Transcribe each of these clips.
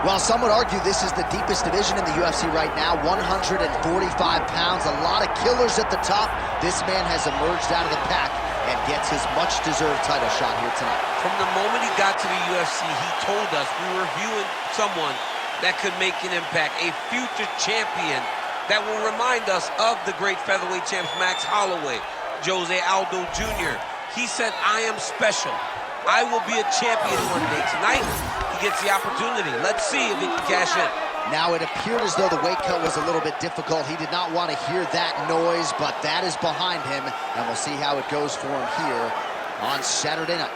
Well, some would argue this is the deepest division in the UFC right now, 145 pounds, a lot of killers at the top. This man has emerged out of the pack and gets his much-deserved title shot here tonight. From the moment he got to the UFC, he told us we were viewing someone that could make an impact, a future champion that will remind us of the great featherweight champs Max Holloway, Jose Aldo Jr. He said, I am special. I will be a champion one day. Tonight, he gets the opportunity. Let's see if he can cash in. Now, it appeared as though the weight cut was a little bit difficult. He did not want to hear that noise, but that is behind him, and we'll see how it goes for him here on Saturday night.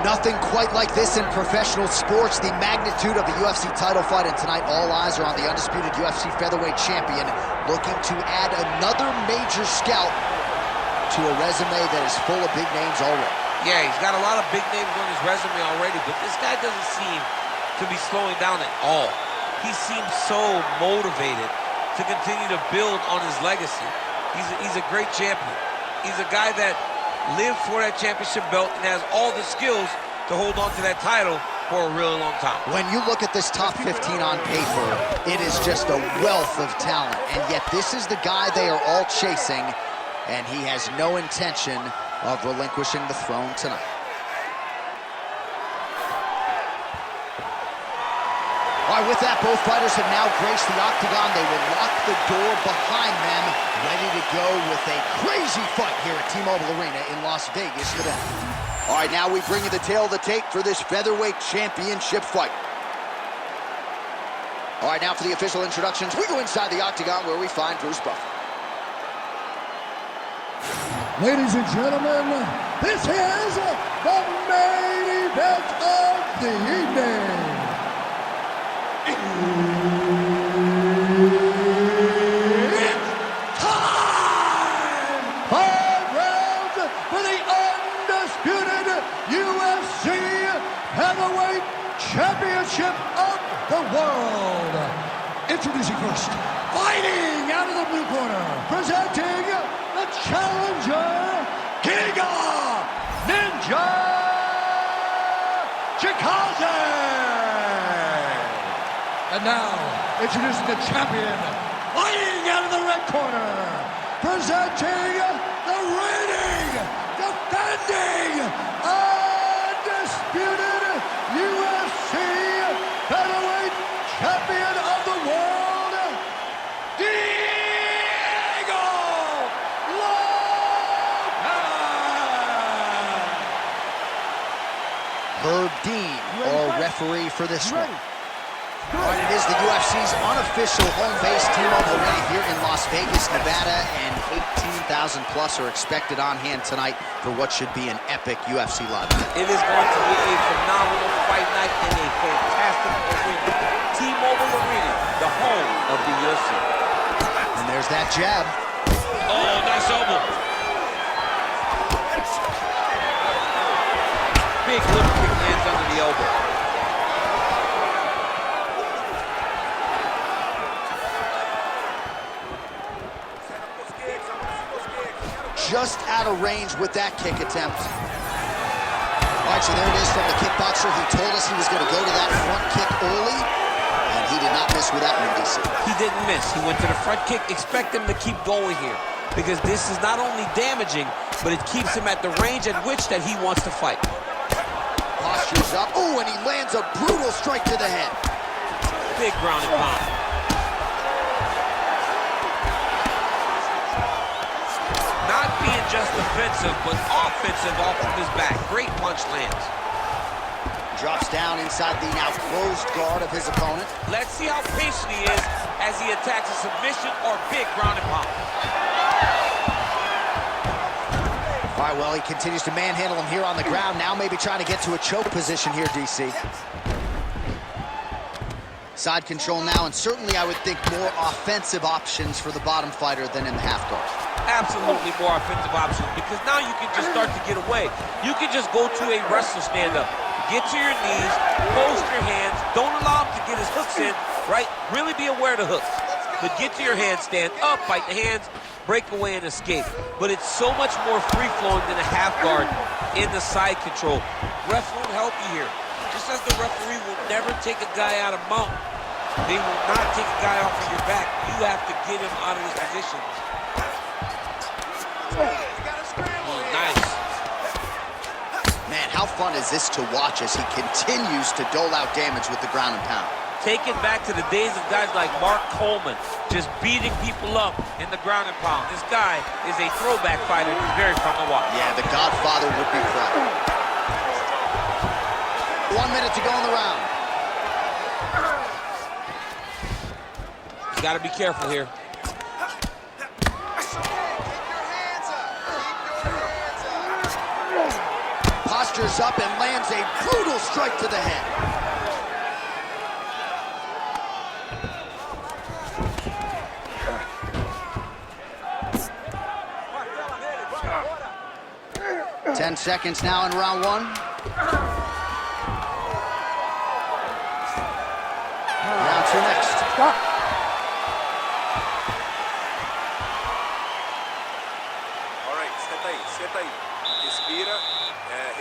Nothing quite like this in professional sports. The magnitude of the UFC title fight, and tonight all eyes are on the undisputed UFC featherweight champion, looking to add another major scalp to a resume that is full of big names already. Yeah, he's got a lot of big names on his resume already, but this guy doesn't seem to be slowing down at all. He seems so motivated to continue to build on his legacy. He's a great champion. He's a guy that lived for that championship belt and has all the skills to hold on to that title for a really long time. When you look at this top 15 on paper, it is just a wealth of talent, and yet this is the guy they are all chasing, and he has no intention of relinquishing the throne tonight. All right, with that, both fighters have now graced the octagon. They will lock the door behind them, ready to go with a crazy fight here at T-Mobile Arena in Las Vegas, Nevada. All right, now we bring you the tale of the tape for this featherweight championship fight. All right, now for the official introductions, we go inside the octagon where we find Bruce Buffer. Ladies and gentlemen, this is the main event of the evening. It's time! 5 rounds for the undisputed UFC Heavyweight Championship of the world. Introducing first, fighting out of the blue corner, presenting the challenger, Giga Chikadze. And now, introducing the champion, fighting out of the red corner, presenting the reigning, defending, undisputed UFC Featherweight Champion of the world, Giga Lopes! Herb Dean, our referee for this one. But it is the UFC's unofficial home base, T-Mobile Arena here in Las Vegas, Nevada, and 18,000 plus are expected on hand tonight for what should be an epic UFC live event. It is going to be a phenomenal fight night and a fantastic arena. T-Mobile Arena, the home of the UFC. And there's that jab. Oh, nice elbow. Big lip kick lands under the elbow. Just out of range with that kick attempt. All right, so there it is from the kickboxer. He told us he was going to go to that front kick early, and he did not miss with that one, DC. He didn't miss. He went to the front kick. Expect him to keep going here, because this is not only damaging, but it keeps him at the range at which that he wants to fight. Postures up. Oh, and he lands a brutal strike to the head. Big ground and pound. Not being just defensive, but offensive off of his back. Great punch lands. Drops down inside the now closed guard of his opponent. Let's see how patient he is as he attacks a submission or big ground and pound. All right, well, he continues to manhandle him here on the ground. Now maybe trying to get to a choke position here, DC. Side control now, and certainly I would think more offensive options for the bottom fighter than in the half guard. Absolutely more offensive options, because now you can just start to get away. You can just go to a wrestle stand-up. Get to your knees, post your hands, don't allow him to get his hooks in, right? Really be aware of the hooks. But get to your hands, stand up, fight the hands, break away and escape. But it's so much more free-flowing than a half guard in the side control. Ref won't help you here. Just as the referee will never take a guy out of mount, they will not take a guy off of your back. You have to get him out of his position. Nice. Man, how fun is this to watch as he continues to dole out damage with the ground and pound? Take it back to the days of guys like Mark Coleman, just beating people up in the ground and pound. This guy is a throwback fighter. He's very fun to watch. Yeah, the Godfather would be proud. 1 minute to go in the round. You gotta be careful here. Postures up and lands a brutal strike to the head. Ten seconds now in round one. Round two next. Stop. All right, senta aí. Respira,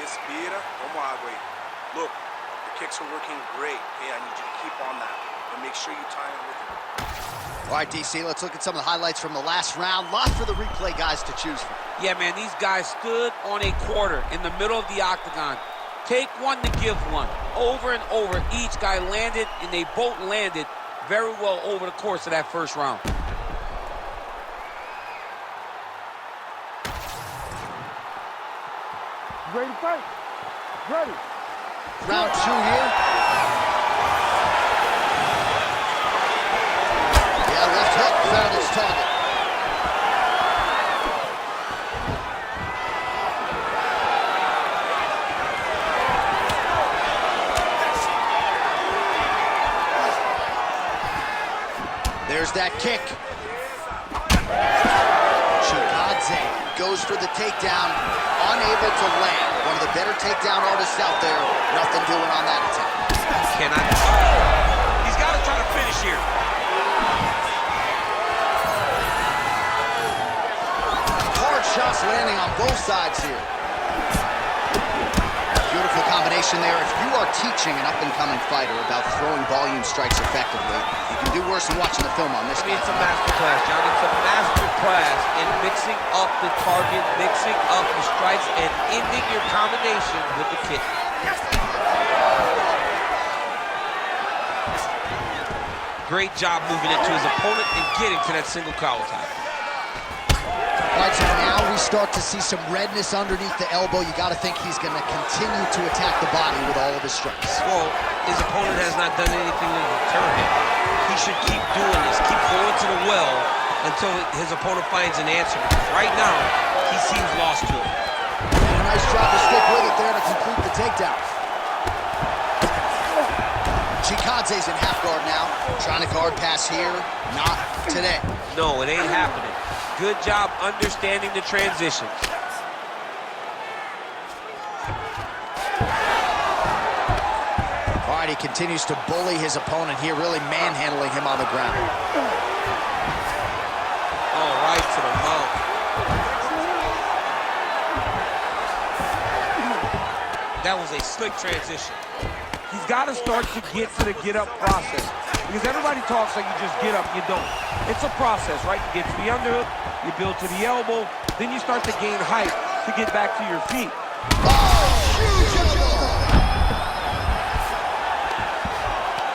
respira, toma água aí. Look, the kicks are working great. Okay, I need you to keep on that. And make sure you time it with it. All right, DC, let's look at some of the highlights from the last round. Lots for the replay guys to choose from. Yeah, man, these guys stood on a quarter in the middle of the octagon. Take one to give one. Over and over, each guy landed, and they both landed very well over the course of that first round. Ready to fight? Ready. Round two here. Yeah, left hook found its target. There's that kick. Chikadze goes for the takedown, unable to land. One of the better takedown artists out there. Nothing doing on that attempt. Cannot. He's got to try to finish here. Hard shots landing on both sides here. Beautiful combination there. If you are teaching an up-and-coming fighter about throwing volume strikes effectively, you can do worse than watching the film on this. I mean, it's a master class, John. It's a master class in mixing up the target, mixing up the strikes, and ending your combination with the kick. Great job moving into his opponent and getting to that single collar tie. All right, so now we start to see some redness underneath the elbow. You got to think he's going to continue to attack the body with all of his strikes. Well, his opponent has not done anything to deter him. He should keep doing this, keep going to the well until his opponent finds an answer. Because right now, he seems lost to it. And a nice job to stick with it there to complete the takedown. Chikadze's in half guard now. Trying to guard pass here. Not today. No, it ain't happening. Good job understanding the transitions. All right, he continues to bully his opponent here, really manhandling him on the ground. Oh, right to the mouth. That was a slick transition. He's got to start to get to the get-up process. Because everybody talks like you just get up, you don't. It's a process, right? You get to the underhook, you build to the elbow, then you start to gain height to get back to your feet. Oh, huge elbow!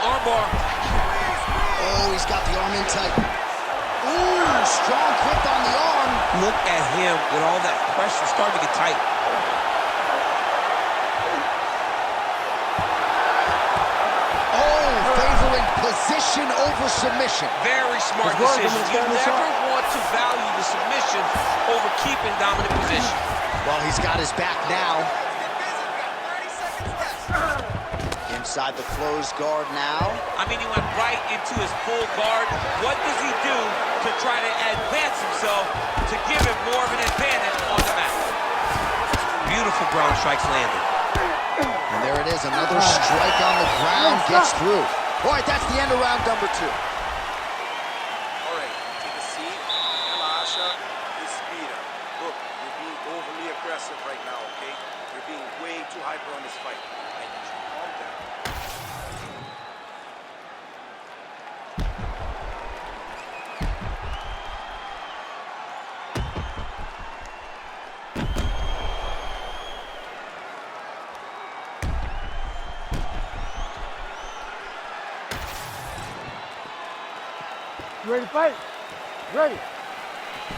Armbar. Oh, he's got the arm in tight. Ooh, strong grip on the arm. Look at him with all that pressure starting to get tight. Position over submission. Very smart decision. You never want to value the submission over keeping dominant position. Well, he's got his back now. In inside the closed guard now. I mean, he went right into his full guard. What does he do to try to advance himself to give him more of an advantage on the mat? Beautiful ground strikes landed. And there it is, another strike on the ground, gets through. All right, that's the end of round number 2. All right, take a seat, relaxa, respira. Look, you're being overly aggressive right now, okay? You're being way too hyper on this fight. I need you to calm down. You ready to fight? Ready.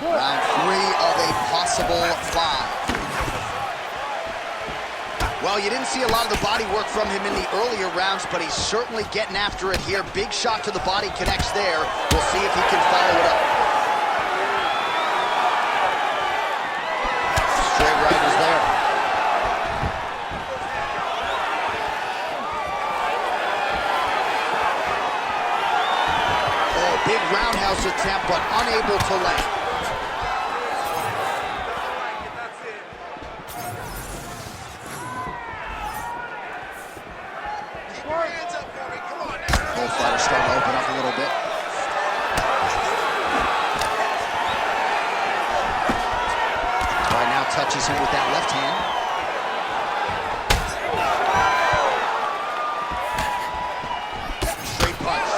Round 3 of a possible 5. Well, you didn't see a lot of the body work from him in the earlier rounds, but he's certainly getting after it here. Big shot to the body connects there. We'll see if he can follow it up. Straight right is there. Oh, big roundhouse attempt, but unable to land. Both fighters starting to open up a little bit. All right, now touches him with that left hand. Straight punch.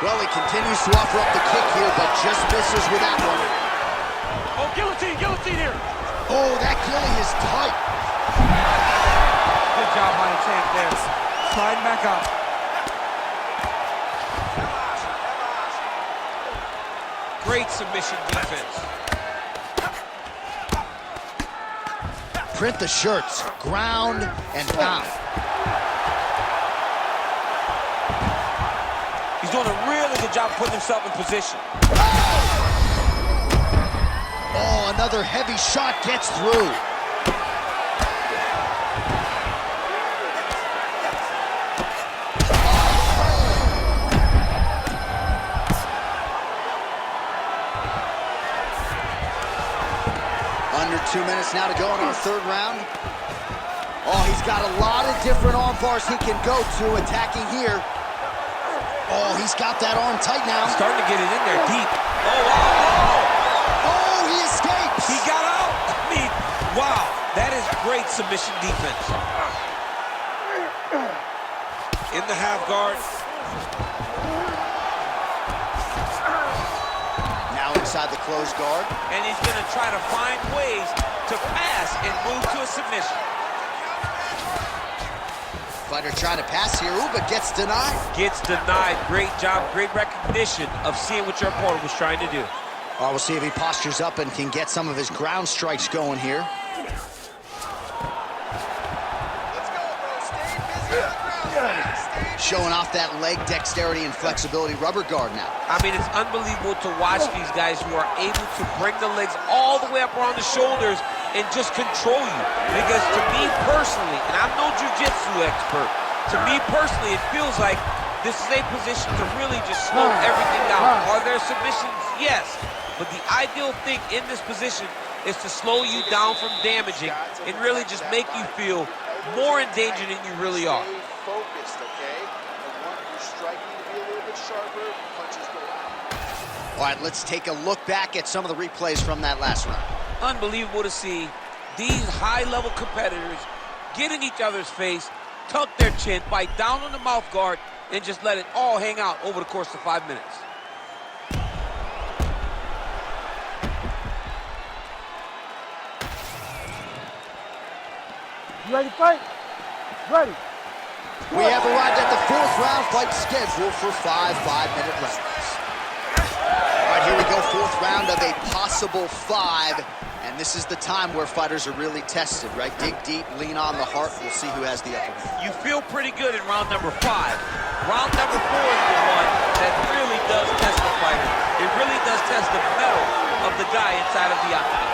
Well, he continues to offer up the kick here, but just misses with that one. Oh, guillotine here. Oh, that gilly is tight. Good job by the tank there. Sliding back up. Great submission defense. Print the shirts, ground and pound. He's doing a really good job putting himself in position. Oh, another heavy shot gets through. Under 2 minutes now to go in our 3rd round. Oh, he's got a lot of different arm bars he can go to, attacking here. Oh, he's got that arm tight now. Starting to get it in there deep. Oh, wow. Oh, he escapes. He got out. I mean, wow. That is great submission defense. In the half guard. Now inside the closed guard. And he's going to try to find ways to pass and move to a submission. Fighter trying to pass here, ooh, but gets denied. Gets denied. Great job, great recognition of seeing what your opponent was trying to do. All right, we'll see if he postures up and can get some of his ground strikes going here. Showing off that leg dexterity and flexibility rubber guard now. I mean, it's unbelievable to watch these guys who are able to bring the legs all the way up around the shoulders and just control you. Because to me personally, and I'm no jiu-jitsu expert, to me personally, it feels like this is a position to really just slow everything down. Are there submissions? Yes. But the ideal thing in this position is to slow you down from damaging and really just make you feel more in danger than you really are. Focused, okay? And want your striking to be a little bit sharper, punches go out. All right, let's take a look back at some of the replays from that last round. Unbelievable to see these high-level competitors get in each other's face, tuck their chin, bite down on the mouth guard, and just let it all hang out over the course of 5 minutes. You ready to fight? Ready. We have arrived at the 4th round, fight scheduled for 5 5-minute rounds. All right, here we go, 4th round of a possible 5. And this is the time where fighters are really tested, right? Dig deep, lean on the heart. We'll see who has the upper hand. You feel pretty good in round number 5. Round number 4 is the one that really does test the fighter. It really does test the mettle of the guy inside of the octagon.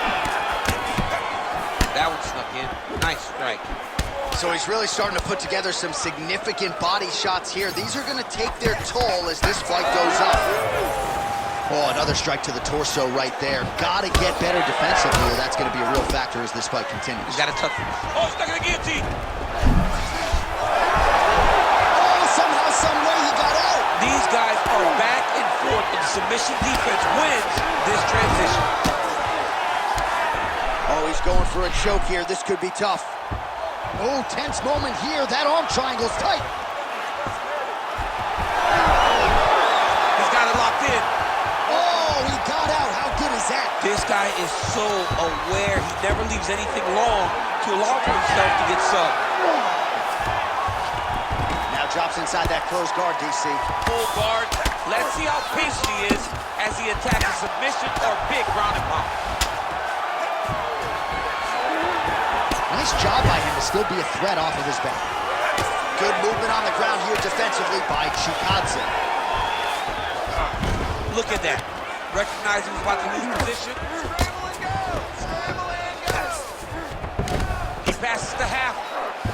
That one snuck in. Nice strike. So he's really starting to put together some significant body shots here. These are going to take their toll as this fight goes up. Oh, another strike to the torso right there. Got to get better defensively, or that's going to be a real factor as this fight continues. He's got a tough. Oh, stuck in the guillotine. Oh, somehow, some way he got out. These guys are back and forth, and submission defense wins this transition. Oh, he's going for a choke here. This could be tough. Oh, tense moment here. That arm triangle's tight. He's got it locked in. Oh, he got out. How good is that? This guy is so aware. He never leaves anything long to allow for himself to get subbed. Now drops inside that closed guard, DC. Full guard. Let's see how patient he is as he attacks a submission or big ground and pound. Nice job by him to still be a threat off of his back. Good movement on the ground here defensively by Chikadze. Look at that. Recognizing he's about to lose position. He passes the half.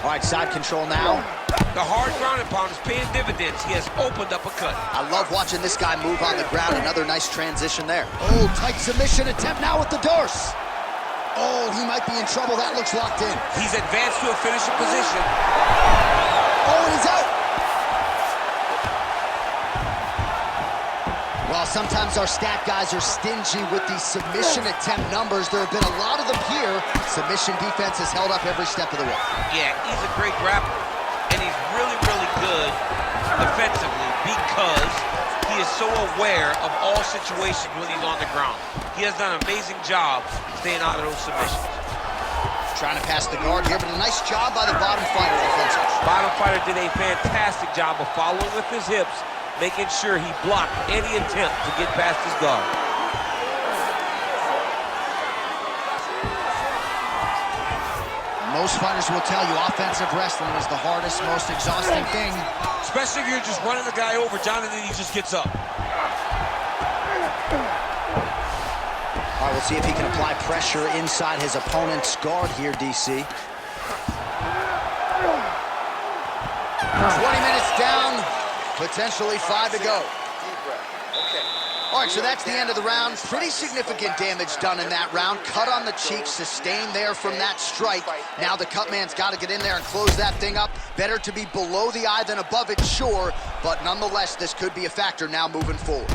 All right, side control now. The hard ground and pound is paying dividends. He has opened up a cut. I love watching this guy move on the ground. Another nice transition there. Oh, tight submission attempt now with the doors. Oh, he might be in trouble. That looks locked in. He's advanced to a finishing position. Oh, and he's out. Well, sometimes our stat guys are stingy with these submission attempt numbers. There have been a lot of them here. Submission defense has held up every step of the way. Yeah, he's a great grappler, and he's really, really good defensively because he is so aware of all situations when he's on the ground. He has done an amazing job staying out of those submissions. Trying to pass the guard here, but a nice job by the bottom fighter defensively. Bottom fighter did a fantastic job of following with his hips, making sure he blocked any attempt to get past his guard. Most fighters will tell you offensive wrestling is the hardest, most exhausting thing. Especially if you're just running the guy over, John, and then he just gets up. All right, we'll see if he can apply pressure inside his opponent's guard here, DC. 20 minutes down, potentially 5 to go. Deep breath. Okay. All right, so that's the end of the round. Pretty significant damage done in that round. Cut on the cheek, sustained there from that strike. Now the cut man's got to get in there and close that thing up. Better to be below the eye than above it, sure, but nonetheless, this could be a factor now moving forward.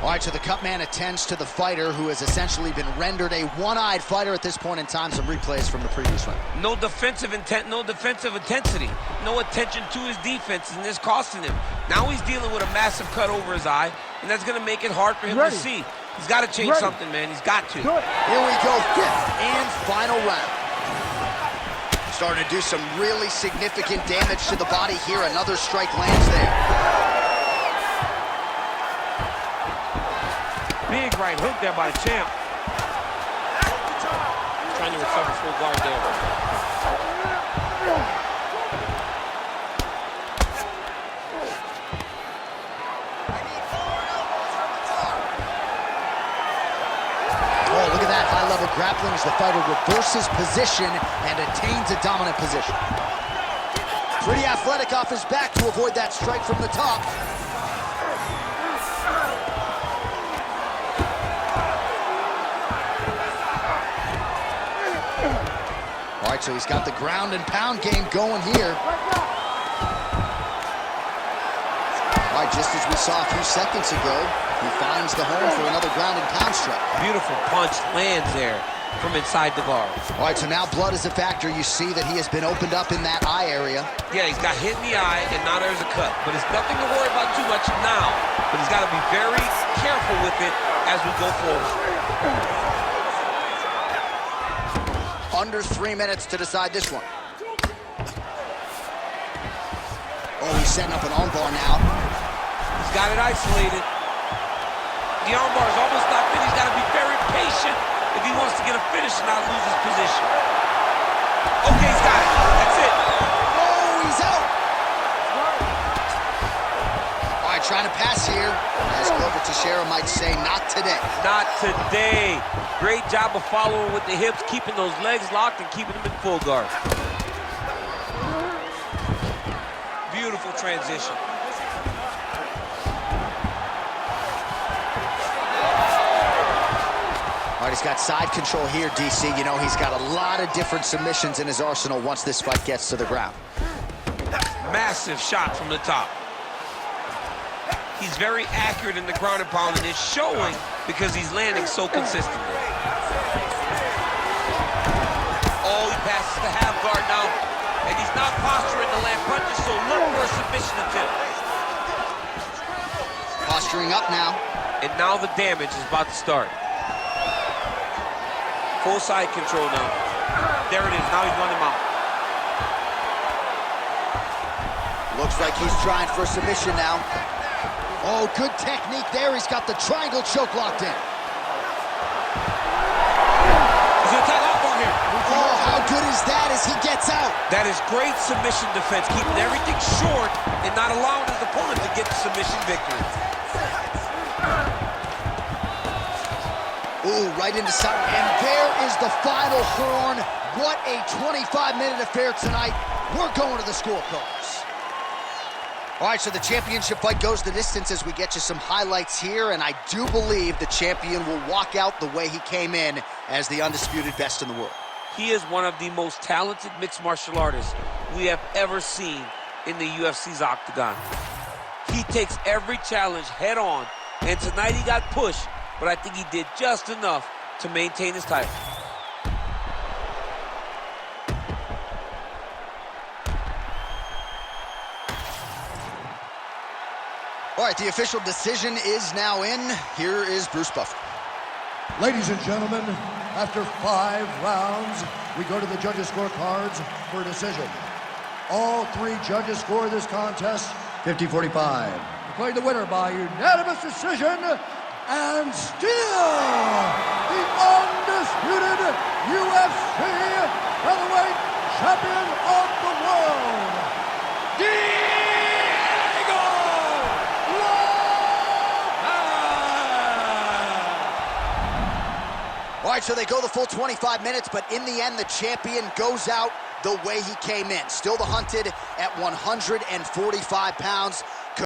All right, so the cut man attends to the fighter who has essentially been rendered a one-eyed fighter at this point in time. Some replays from the previous round. No defensive intent, no defensive intensity, no attention to his defense, and this costing him. Now he's dealing with a massive cut over his eye, and that's going to make it hard for him to see. He's got to change something, man. He's got to. Here we go, fifth and final round. Starting to do some really significant damage to the body here. Another strike lands there. Big right hook there by the champ. Trying to recover full guard there. Oh, look at that high-level grappling as the fighter reverses position and attains a dominant position. Pretty athletic off his back to avoid that strike from the top. All right, so he's got the ground and pound game going here. All right, just as we saw a few seconds ago, he finds the home for another ground and pound strike. Beautiful punch lands there from inside the guard. All right, so now blood is a factor. You see that he has been opened up in that eye area. Yeah, he's got hit in the eye, and now there's a cut. But it's nothing to worry about too much now. But he's got to be very careful with it as we go forward. Under 3 minutes to decide this one. Oh, he's setting up an armbar now. He's got it isolated. The armbar is almost locked in. He's got to be very patient if he wants to get a finish and not lose his position. Okay, he's got it. That's it. Oh, he's out. All right, trying to pass here. As Glover Teixeira might say, not today. Not today. Great job of following with the hips, keeping those legs locked and keeping them in full guard. Beautiful transition. All right, he's got side control here, DC. You know, he's got a lot of different submissions in his arsenal once this fight gets to the ground. Massive shot from the top. He's very accurate in the ground and pound, and it's showing because he's landing so consistently. Oh, he passes the half guard now, and he's not posturing to land punches, so look for a submission attempt. Posturing up now. And now the damage is about to start. Full side control now. There it is, now he's running him out. Looks like he's trying for a submission now. Oh, good technique there. He's got the triangle choke locked in. He's gonna tag off on here. Oh, how good is that as he gets out? That is great submission defense, keeping everything short and not allowing his opponent to get the submission victory. Ooh, right into sight. And there is the final horn. What a 25-minute affair tonight. We're going to the scorecards. All right, so the championship fight goes the distance as we get you some highlights here, and I do believe the champion will walk out the way he came in as the undisputed best in the world. He is one of the most talented mixed martial artists we have ever seen in the UFC's octagon. He takes every challenge head on, and tonight he got pushed, but I think he did just enough to maintain his title. All right, the official decision is now in. Here is Bruce Buffer. Ladies and gentlemen, after 5 rounds, we go to the judges' scorecards for a decision. All 3 judges score this contest 50-45. Declaring the winner by unanimous decision, and still the undisputed UFC featherweight champion of the world, Giga Lopes! All right, so they go the full 25 minutes, but in the end, the champion goes out the way he came in. Still the hunted at 145 pounds.